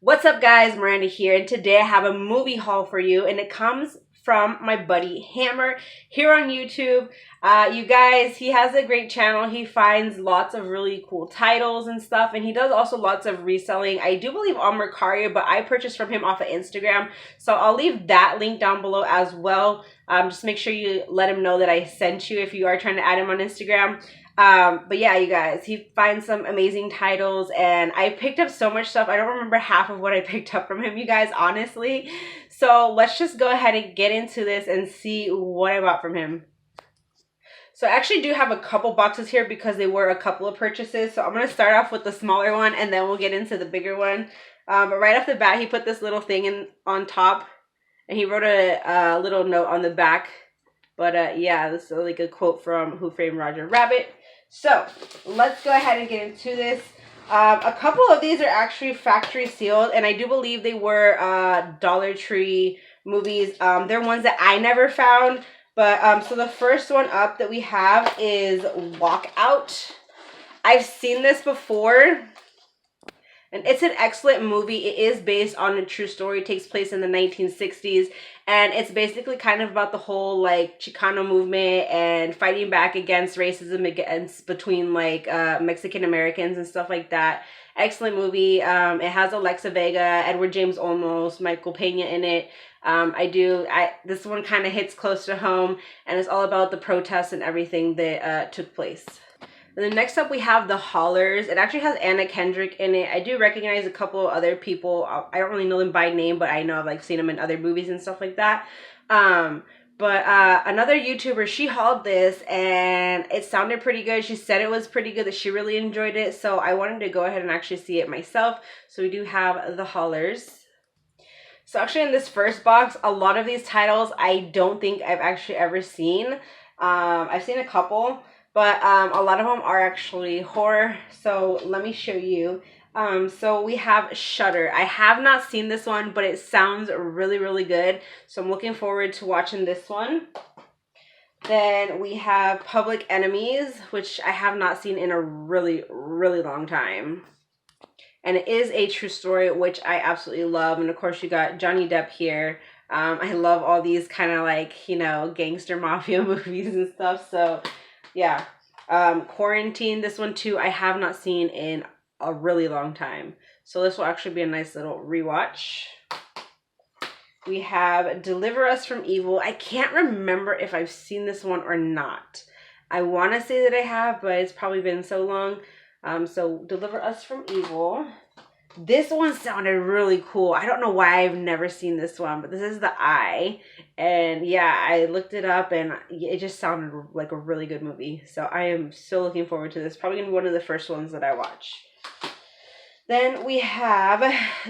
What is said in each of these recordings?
What's up, guys? Miranda here, and today I have a movie haul for you, and it comes from my buddy Hammer here on YouTube. You guys, he has a great channel. He finds lots of really cool titles and stuff, and he does also lots of reselling. I do believe on Mercury, but I purchased from him off of Instagram, so I'll leave that link down below as well. Just make sure you let him know that I sent you if you are trying to add him on Instagram. But yeah, you guys, he finds some amazing titles, and I picked up so much stuff. I don't remember half of what I picked up from him, you guys, honestly. So let's just go ahead and get into this and see what I bought from him. So I actually do have a couple boxes here because they were a couple of purchases. So I'm going to start off with the smaller one and then we'll get into the bigger one. But right off the bat, he put this little thing on top, and he wrote a little note on the back. But yeah, this is like a quote from Who Framed Roger Rabbit. So let's go ahead and get into this. A couple of these are actually factory sealed, and I do believe they were Dollar Tree movies. They're ones that I never found. But so the first one up that we have is Walkout. I've seen this before, and it's an excellent movie. It is based on a true story. It takes place in the 1960s. And it's basically kind of about the whole, like, Chicano movement and fighting back against racism between, like, Mexican Americans and stuff like that. Excellent movie. It has Alexa Vega, Edward James Olmos, Michael Pena in it. This one kind of hits close to home, and it's all about the protests and everything that took place. And then next up we have The Hollers. It actually has Anna Kendrick in it. I do recognize a couple of other people. I don't really know them by name, but I know I've seen them in other movies and stuff like that. But another YouTuber, she hauled this and it sounded pretty good. She said it was pretty good, that she really enjoyed it. So I wanted to go ahead and actually see it myself. So we do have The Hollers. So actually in this first box, a lot of these titles I don't think I've actually ever seen. I've seen a couple. But a lot of them are actually horror. So let me show you. So we have Shudder. I have not seen this one, but it sounds really, really good. So I'm looking forward to watching this one. Then we have Public Enemies, which I have not seen in a really, really long time. And it is a true story, which I absolutely love. And of course, you got Johnny Depp here. I love all these kind of like, you know, gangster mafia movies and stuff. So yeah. Quarantine, this one too, I have not seen in a really long time. So this will actually be a nice little rewatch. We have Deliver Us from Evil. I can't remember if I've seen this one or not. I want to say that I have, but it's probably been so long. So Deliver Us from Evil. This one sounded really cool. I don't know why I've never seen this one, but this is The Eye. And yeah, I looked it up and it just sounded like a really good movie. So I am so looking forward to this. Probably going to be one of the first ones that I watch. Then we have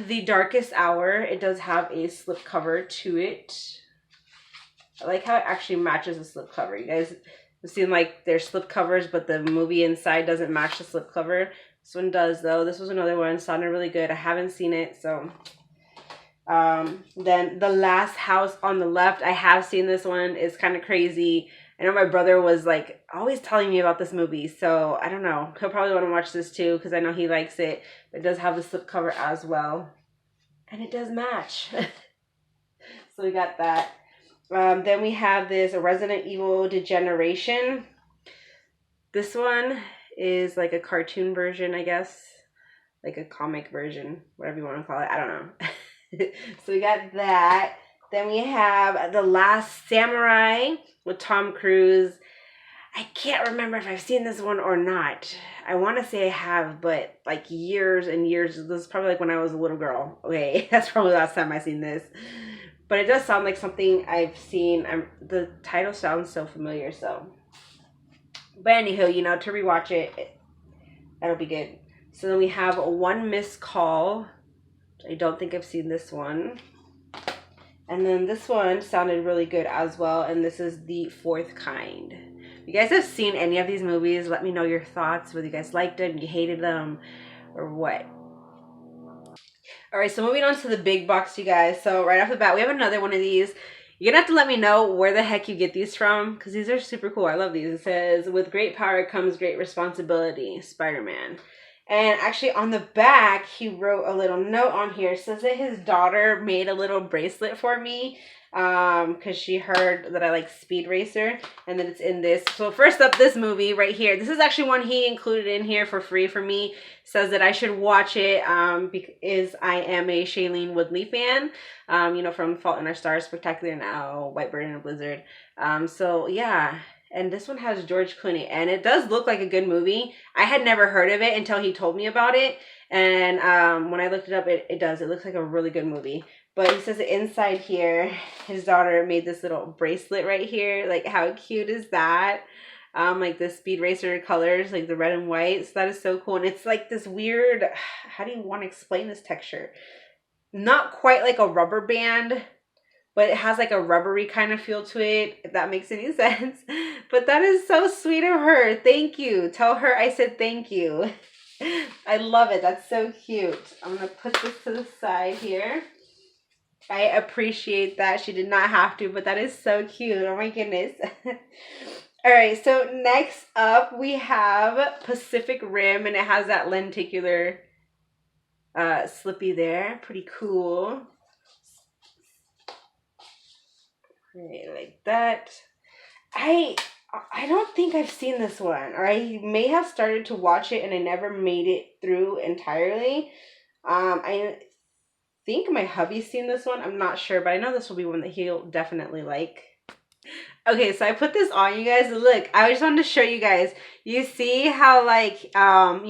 The Darkest Hour. It does have a slipcover to it. I like how it actually matches the slipcover. You guys have seen like their slipcovers, but the movie inside doesn't match the slipcover. This one does, though. This was another one. Sounded really good. I haven't seen it, so. Then The Last House on the Left. I have seen this one. It's kind of crazy. I know my brother was, like, always telling me about this movie, so I don't know. He'll probably want to watch this, too, because I know he likes it. It does have the slipcover as well. And it does match. So we got that. Then we have this Resident Evil Degeneration. This one is like a cartoon version, I guess, like a comic version, whatever you want to call it. I don't know. So we got that. Then we have The Last Samurai with Tom Cruise. I can't remember if I've seen this one or not. I want to say I have, but like years and years. This is probably like when I was a little girl. Okay, that's probably the last time I seen this. But it does sound like something I've seen. The title sounds so familiar, so. But anywho, you know, to rewatch it, that'll be good. So then we have One Missed Call. I don't think I've seen this one. And then this one sounded really good as well. And this is The Fourth Kind. If you guys have seen any of these movies, let me know your thoughts. Whether you guys liked them, you hated them, or what. Alright, so moving on to the big box, you guys. So right off the bat, we have another one of these. You're going to have to let me know where the heck you get these from, because these are super cool. I love these. It says, with great power comes great responsibility, Spider-Man. And actually on the back, he wrote a little note on here. It says that his daughter made a little bracelet for me because she heard that I like Speed Racer, and then it's in this. So first up, this movie right here. This is actually one he included in here for free for me. Says that I should watch it because I am a Shailene Woodley fan, you know, from Fault in Our Stars, Spectacular Now, White Bird and a Blizzard. So yeah. And this one has George Clooney, and it does look like a good movie. I had never heard of it until he told me about it, and when I looked it up, it does. It looks like a really good movie. But he says inside here, his daughter made this little bracelet right here. Like, how cute is that? Like the Speed Racer colors, like the red and white. So that is so cool. And it's like this weird, how do you want to explain this texture? Not quite like a rubber band, but it has like a rubbery kind of feel to it, if that makes any sense. But that is so sweet of her. Thank you. Tell her I said thank you. I love it. That's so cute. I'm going to put this to the side here. I appreciate that. She did not have to, but that is so cute. Oh my goodness. All right, so next up we have Pacific Rim, and it has that lenticular slippy there. Pretty cool. Right, like that. I don't think I've seen this one, or I may have started to watch it and I never made it through entirely. I think my hubby's seen this one. I'm not sure, but I know this will be one that he'll definitely like. Okay, so I put this on, you guys. Look, I just wanted to show you guys. You see how like you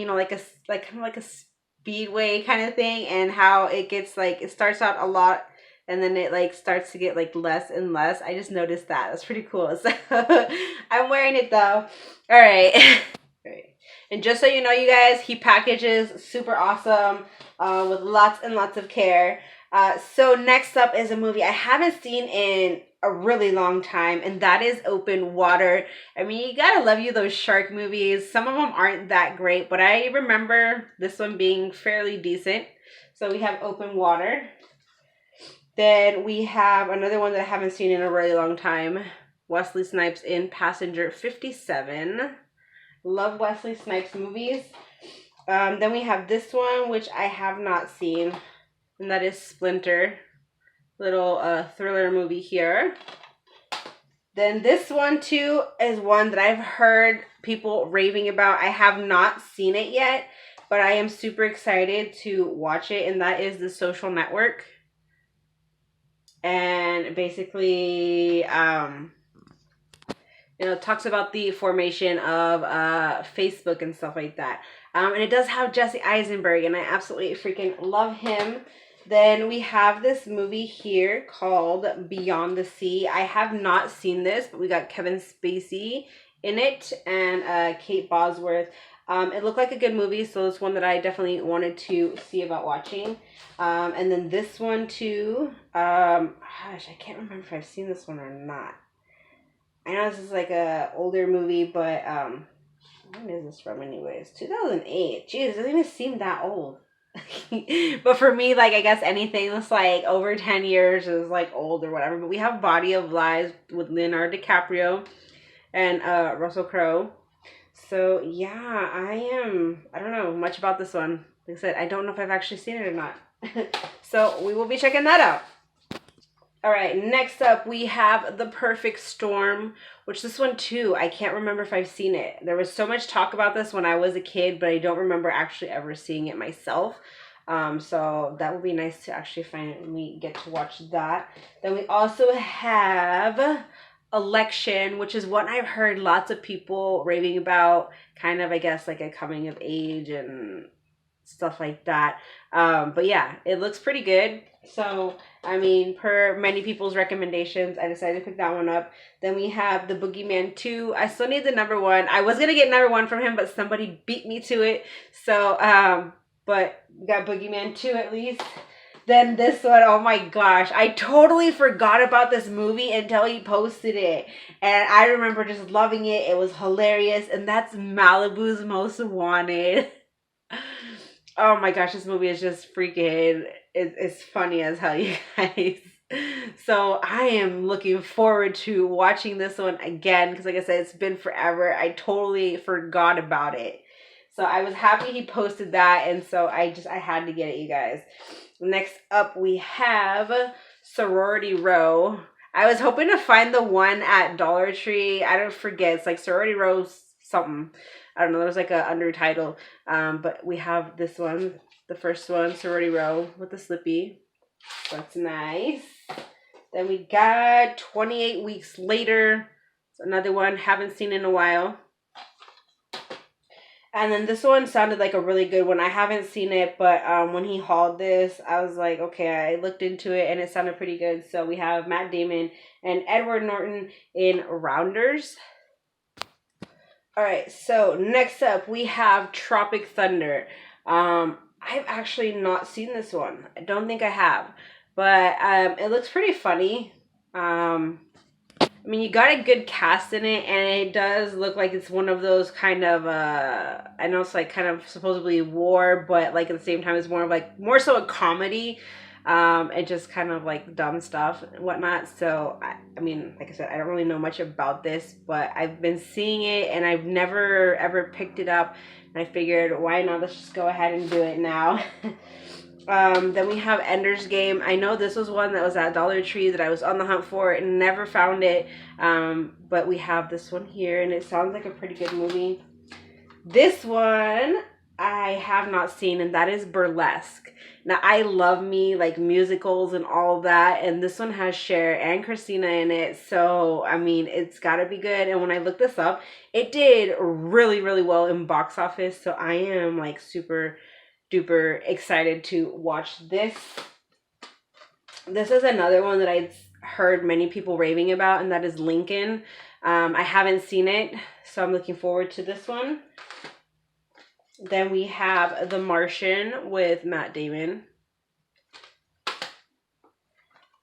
know, like kind of like a speedway kind of thing, and how it gets like, it starts out a lot and then it like starts to get like less and less. I just noticed that. That's pretty cool. So I'm wearing it though. All right. All right. And just so you know, you guys, he packages super awesome with lots and lots of care. So next up is a movie I haven't seen in a really long time, and that is Open Water. I mean, you gotta love you those shark movies. Some of them aren't that great, but I remember this one being fairly decent. So we have Open Water. Then we have another one that I haven't seen in a really long time. Wesley Snipes in Passenger 57. Love Wesley Snipes movies. Then we have this one, which I have not seen, and that is Splinter. Little thriller movie here. Then this one too is one that I've heard people raving about. I have not seen it yet, but I am super excited to watch it, and that is The Social Network. And basically, you know, it talks about the formation of Facebook and stuff like that. And it does have Jesse Eisenberg, and I absolutely freaking love him. Then we have this movie here called Beyond the Sea. I have not seen this, but we got Kevin Spacey in it and Kate Bosworth. It looked like a good movie, so it's one that I definitely wanted to see about watching. And then this one too. Gosh, I can't remember if I've seen this one or not. I know this is like a older movie, but when is this from anyways? 2008. Jeez, it doesn't even seem that old. But for me, like, I guess anything that's like over 10 years is like old or whatever. But we have Body of Lies with Leonardo DiCaprio and Russell Crowe. So yeah, I don't know much about this one. Like I said, I don't know if I've actually seen it or not. So we will be checking that out. All right, next up we have The Perfect Storm, which this one too, I can't remember if I've seen it. There was so much talk about this when I was a kid, but I don't remember actually ever seeing it myself. So that would be nice to actually finally get to watch that. Then we also have Election, which is what I've heard lots of people raving about, kind of, I guess, like a coming of age and stuff like that. But yeah, it looks pretty good. So, I mean, per many people's recommendations, I decided to pick that one up. Then we have The Boogeyman 2. I still need the number 1. I was going to get number 1 from him, but somebody beat me to it. So, but we got Boogeyman 2 at least. Then this one, oh my gosh, I totally forgot about this movie until he posted it. And I remember just loving it. It was hilarious. And that's Malibu's Most Wanted. Oh my gosh, this movie is just freaking, it's funny as hell, you guys. So I am looking forward to watching this one again, because like I said, it's been forever. I totally forgot about it. So I was happy he posted that, and so I had to get it, you guys. Next up, we have Sorority Row. I was hoping to find the one at Dollar Tree. I don't forget. It's like Sorority Row something. I don't know. There was like a undertitle. But we have this one, the first one, Sorority Row with the slippy. So that's nice. Then we got 28 Weeks Later. It's another one. Haven't seen in a while. And then this one sounded like a really good one. I haven't seen it, but when he hauled this, I was like, okay, I looked into it and it sounded pretty good. So we have Matt Damon and Edward Norton in Rounders. All right, so next up we have Tropic Thunder. I've actually not seen this one. I don't think I have, but it looks pretty funny. I mean, you got a good cast in it, and it does look like it's one of those kind of, I know it's like kind of supposedly war, but like at the same time it's more of like, more so a comedy, and just kind of like dumb stuff and whatnot. So, I mean, like I said, I don't really know much about this, but I've been seeing it, and I've never ever picked it up, and I figured, why not, let's just go ahead and do it now. Then we have Ender's Game. I know this was one that was at Dollar Tree that I was on the hunt for and never found it. But we have this one here, and it sounds like a pretty good movie. This one I have not seen, and that is Burlesque. Now, I love me like musicals and all that, and this one has Cher and Christina in it. So, I mean, it's got to be good. And when I looked this up, it did really, really well in box office. So I am like super duper excited to watch this. This is another one that I've heard many people raving about, and that is Lincoln. I haven't seen it, so I'm looking forward to this one. Then we have The Martian with Matt Damon.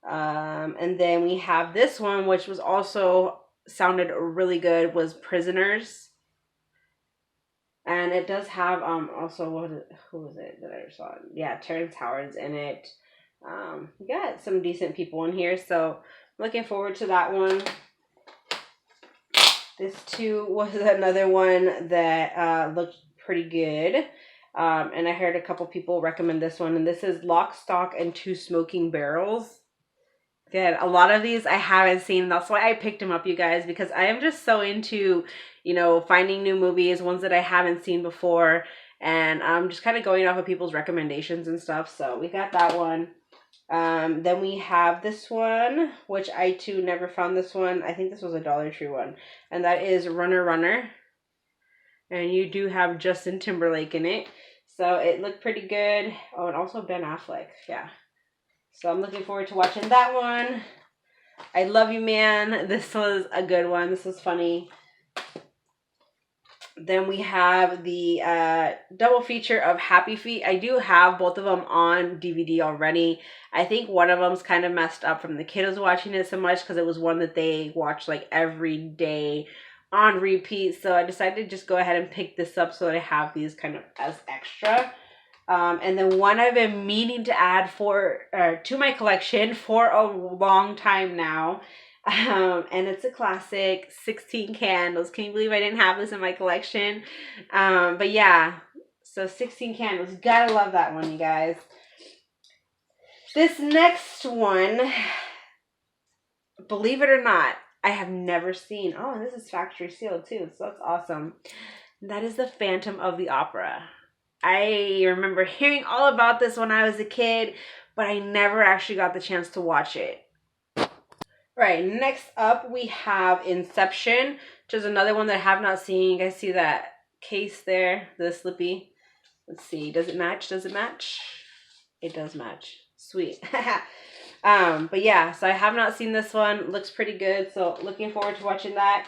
And then we have this one, which was also sounded really good, was Prisoners. And it does have also, who was it that I saw? Yeah, Terrence Howard's in it. We got some decent people in here, so I'm looking forward to that one. This too was another one that looked pretty good. And I heard a couple people recommend this one, and this is Lock, Stock, and Two Smoking Barrels. Again, a lot of these I haven't seen. That's why I picked them up, you guys, because I am just so into, you know, finding new movies, ones that I haven't seen before, and I'm just kind of going off of people's recommendations and stuff. So we got that one. Then we have this one, which I too never found this one. I think this was a Dollar Tree one, and that is Runner Runner. And you do have Justin Timberlake in it, so it looked pretty good. Oh, and also Ben Affleck, yeah. So I'm looking forward to watching that one. I Love You, Man. This was a good one. This was funny. Then we have the double feature of Happy Feet. I do have both of them on DVD already. I think one of them's kind of messed up from the kiddos watching it so much, because it was one that they watched like every day on repeat. So I decided to just go ahead and pick this up so that I have these kind of as extra. And then one I've been meaning to add to my collection for a long time now. And it's a classic, 16 Candles. Can you believe I didn't have this in my collection? But yeah, so 16 Candles. Gotta love that one, you guys. This next one, believe it or not, I have never seen. Oh, this is factory sealed too, so that's awesome. That is the Phantom of the Opera. I remember hearing all about this when I was a kid, but I never actually got the chance to watch it. Right, next up we have Inception, which is another one that I have not seen. You guys see that case there, the slippy? Let's see, does it match? Does it match? It does match. Sweet. But yeah, so I have not seen this one. Looks pretty good, so looking forward to watching that.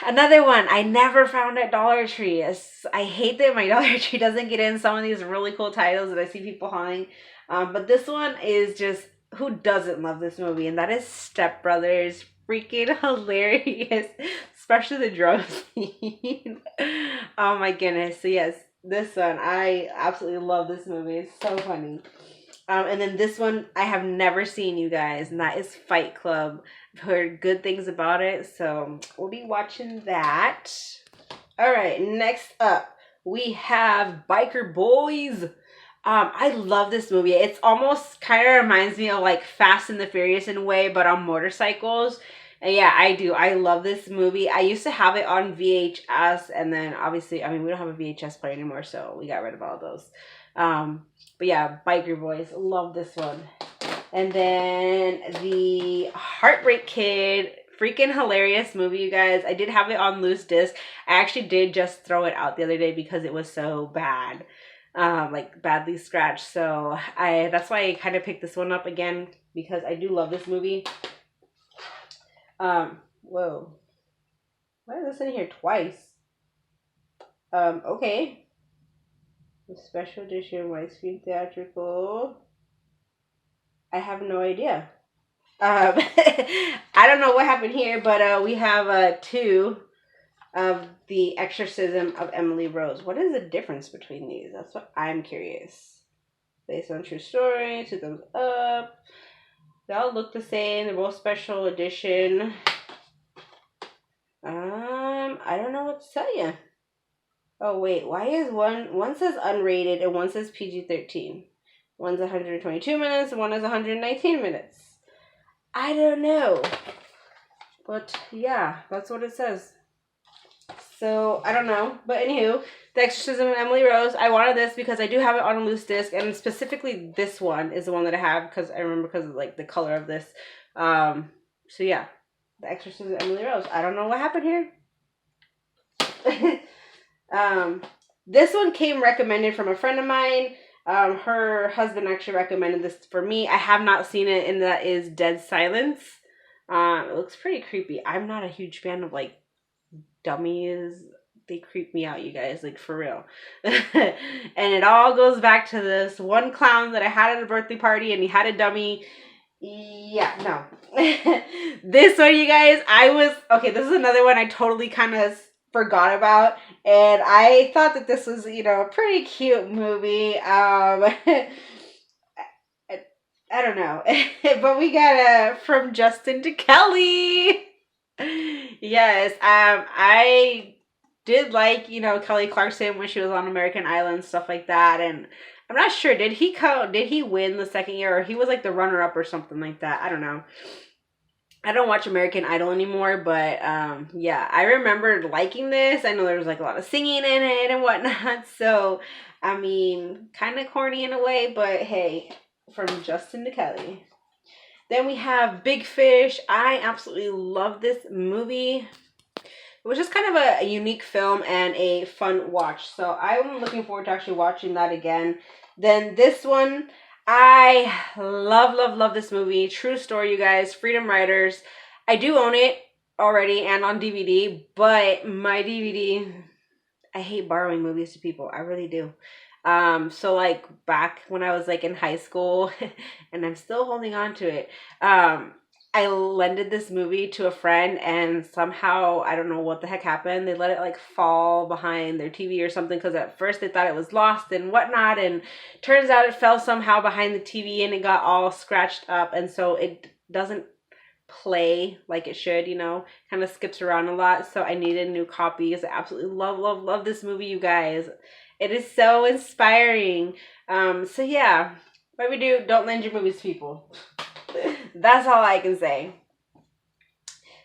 Another one I never found at Dollar Tree. I hate that my Dollar Tree doesn't get in some of these really cool titles that I see people hauling. But this one is just, who doesn't love this movie? And that is Stepbrothers. Freaking hilarious. Especially the drum scene. Oh my goodness. So yes, this one, I absolutely love this movie. It's so funny. And then this one I have never seen, you guys, and that is Fight Club. I've heard good things about it, so we'll be watching that. All right, next up, we have Biker Boys. I love this movie. It's almost kind of reminds me of like Fast and the Furious in a way, but on motorcycles. And yeah, I do. I love this movie. I used to have it on VHS, and then obviously, I mean, we don't have a VHS player anymore, so we got rid of all those. But yeah, Biker Boys. Love this one. And then the Heartbreak Kid. Freaking hilarious movie, you guys. I did have it on loose disc. I actually did just throw it out the other day because it was so bad. Like badly scratched. So that's why I kind of picked this one up again, because I do love this movie. Whoa. Why is this in here twice? Okay. The special edition widescreen theatrical. I have no idea. I don't know what happened here, but we have 2 of the Exorcism of Emily Rose. What is the difference between these? That's what I'm curious. Based on true story, 2 thumbs up. They all look the same. They're both special edition. I don't know what to tell you. Oh wait, why is one says unrated and one says PG-13? One's 122 minutes and one is 119 minutes. I don't know. But yeah, that's what it says. So, I don't know. But anywho, The Exorcism of Emily Rose. I wanted this because I do have it on a loose disc. And specifically this one is the one that I have. Because I remember because of like the color of this. So yeah. The Exorcism of Emily Rose. I don't know what happened here. This one came recommended from a friend of mine. Her husband actually recommended this for me. I have not seen it, and that is Dead Silence. It looks pretty creepy. I'm not a huge fan of like dummies. They creep me out, you guys, like for real. And it all goes back to this one clown that I had at a birthday party, and he had a dummy. Yeah, no. This one, you guys, okay, this is another one I totally kind of forgot about, and I thought that this was, a pretty cute movie. I don't know. But we got From Justin to Kelly. Yes, I did like, Kelly Clarkson when she was on American Idol and stuff like that, and I'm not sure, did he win the second year, or he was like the runner-up or something like that? I don't know. I don't watch American Idol anymore, but yeah, I remember liking this. I know there was like a lot of singing in it and whatnot, so I mean, kind of corny in a way, but hey, From Justin to Kelly. Then we have Big Fish. I absolutely love this movie. It was just kind of a unique film and a fun watch, so I'm looking forward to actually watching that again. Then this one, I love this movie. True story, you guys. Freedom Riders. I do own it already and on DVD, but my DVD, I hate borrowing movies to people. I really do. So like back when I was like in high school, and I'm still holding on to it, I lended this movie to a friend, and somehow, I don't know what the heck happened, they let it like fall behind their TV or something, because at first they thought it was lost and whatnot, and turns out it fell somehow behind the TV and it got all scratched up, and so it doesn't play like it should, kind of skips around a lot, so I needed a new copy, because I absolutely love this movie, you guys. It is so inspiring. So yeah, what we do, don't lend your movies to people. That's all I can say.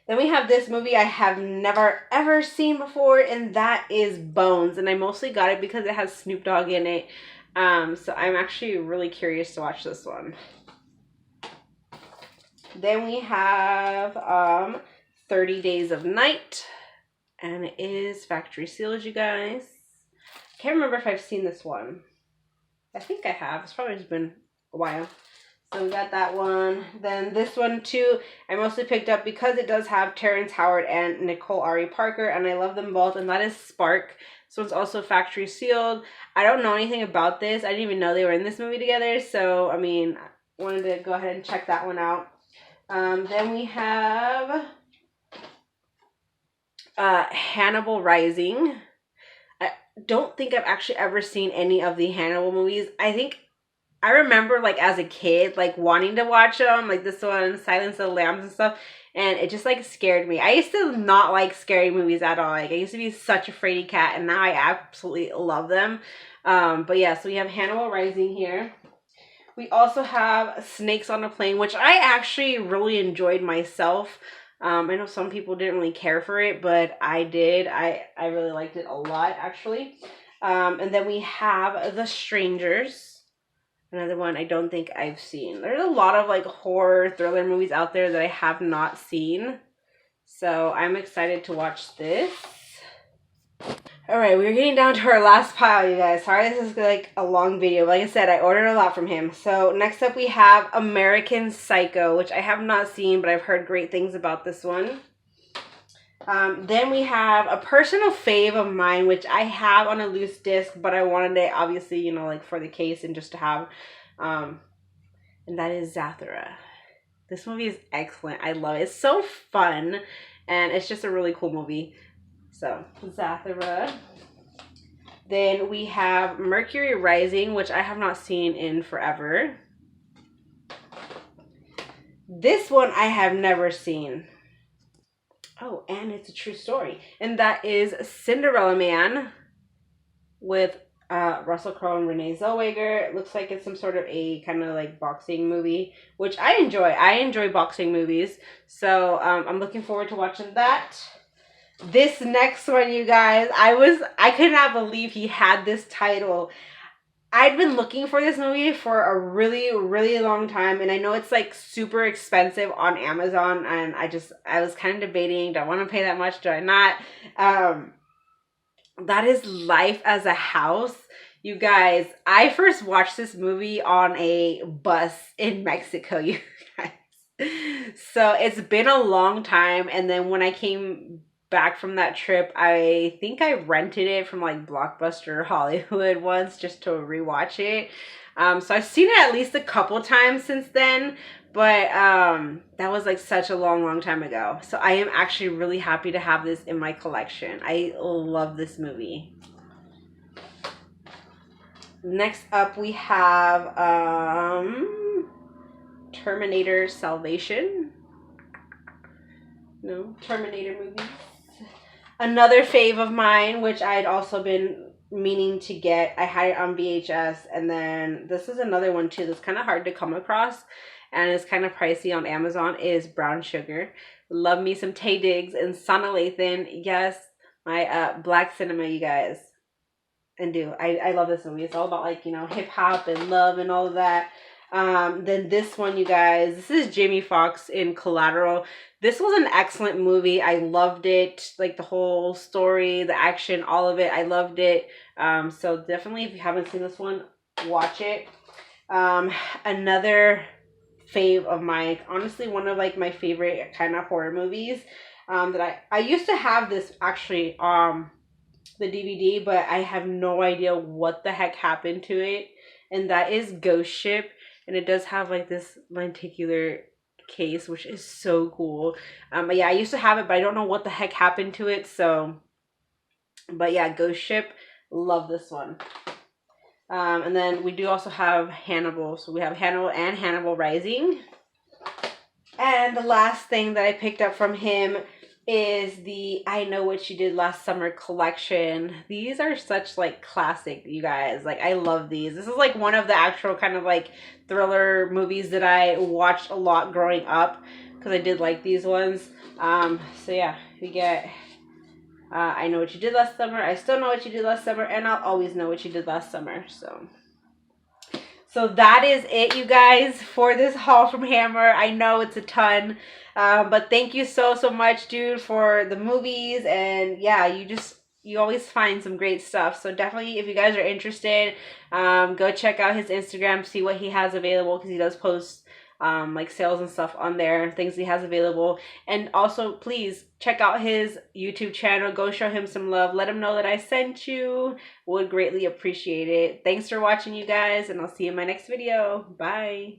Then we have this movie I have never ever seen before, and that is Bones. And I mostly got it because it has Snoop Dogg in it. So I'm actually really curious to watch this one. Then we have 30 Days of Night. And it is factory sealed, you guys. Can't remember if I've seen this one. I think I have. It's probably just been a while. So we got that one. Then this one too, I mostly picked up because it does have Terrence Howard and Nicole Ari Parker, and I love them both, and that is Spark. This one's also factory sealed. I don't know anything about this. I didn't even know they were in this movie together, so I mean, I wanted to go ahead and check that one out. Then we have Hannibal Rising. I don't think I've actually ever seen any of the Hannibal movies. I think I remember like as a kid like wanting to watch them, like this one, Silence of the Lambs and stuff, and it just like scared me. I used to not like scary movies at all. Like I used to be such a fraidy cat, and now I absolutely love them. But yeah, so we have Hannibal Rising here. We also have Snakes on a Plane, which I actually really enjoyed myself. I know some people didn't really care for it, but I did. I really liked it a lot, actually. And then we have The Strangers, another one I don't think I've seen. There's a lot of like horror thriller movies out there that I have not seen. So I'm excited to watch this. Alright, we're getting down to our last pile, you guys. Sorry this is like a long video. Like I said, I ordered a lot from him. So next up we have American Psycho, which I have not seen, but I've heard great things about this one. Then we have a personal fave of mine, which I have on a loose disc, but I wanted it, obviously, you know, like for the case and just to have. And that is Zathura. This movie is excellent. I love it. It's so fun, and it's just a really cool movie. So, Zathura. Then we have Mercury Rising, which I have not seen in forever. This one I have never seen. Oh, and it's a true story. And that is Cinderella Man with Russell Crowe and Renee Zellweger. It looks like it's some sort of a kind of like boxing movie, which I enjoy. I enjoy boxing movies. So I'm looking forward to watching that. This next one, you guys, I could not believe he had this title. I'd been looking for this movie for a really, really long time, and I know it's like super expensive on Amazon, and I was kind of debating, do I want to pay that much, do I not? That is Life as a House. You guys, I first watched this movie on a bus in Mexico, you guys. So it's been a long time, and then when I came back from that trip, I think I rented it from like Blockbuster Hollywood once just to rewatch it. So I've seen it at least a couple times since then, but that was like such a long time ago. So I am actually really happy to have this in my collection. I love this movie. Next up we have Terminator Salvation. No, Terminator movies. Another fave of mine, which I'd also been meaning to get. I had it on VHS, and then this is another one too that's kind of hard to come across, and it's kind of pricey on Amazon, is Brown Sugar. Love me some Taye Diggs and Sana Lathan. Yes, my black cinema, you guys. And I love this movie. It's all about like, you know, hip hop and love and all of that. Then this one, you guys, this is Jamie Foxx in Collateral. This was an excellent movie. I loved it. Like the whole story, the action, all of it. I loved it. So definitely, if you haven't seen this one, watch it. Another fave of mine, honestly, one of like my favorite kind of horror movies. That I used to have this actually the DVD, but I have no idea what the heck happened to it. And that is Ghost Ship. And it does have like this lenticular case, which is so cool. But yeah, I used to have it, but I don't know what the heck happened to it. So, but yeah, Ghost Ship, love this one. And then we do also have Hannibal. So we have Hannibal and Hannibal Rising. And the last thing that I picked up from him is the I Know What You Did Last Summer collection. These are such like classic, you guys. Like I love these. This is like one of the actual kind of like thriller movies that I watched a lot growing up because I did like these ones. So yeah, we get I Know What You Did Last Summer, I Still Know What You Did Last Summer, and I'll Always Know What You Did Last Summer. So that is it, you guys, for this haul from Hammer. I know it's a ton, but thank you so much, dude, for the movies. And yeah, you always find some great stuff. So definitely, if you guys are interested, go check out his Instagram, see what he has available, because he does post like sales and stuff on there, things he has available. And also, please check out his YouTube channel. Go show him some love. Let him know that I sent you. Would greatly appreciate it. Thanks for watching, you guys, and I'll see you in my next video. Bye.